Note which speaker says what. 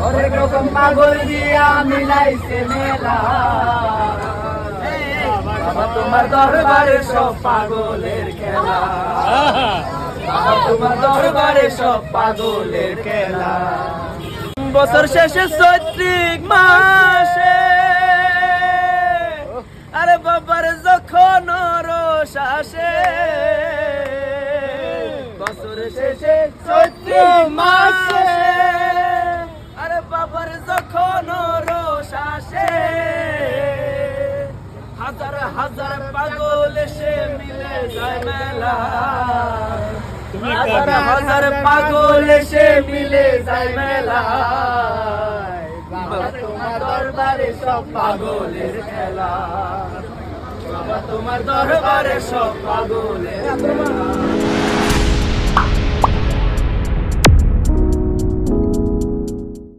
Speaker 1: অনেক রকম পাগল দিয়া মিলাইছে মেলা। বাবা তোমার দরবারে সব পাগলের খেলা, বাবা তোমার দরবারে সব পাগলের খেলা। বছর শেষে চৈত্রিক মাসে আরে বাবার যখন রোষ আসে, বছর শেষে চৈত্রিক মাসে আরে বাবার যখন রোষ আসে, হাজার হাজার পাগল এসে মিলে যায় মেলা। হাজার হাজার পাগল এসে মিলে যায় মেলা। বাবা তোমার দরবারে সব পাগলের খেলা, বাবা তোমার দরবারে সব পাগলের খেলা।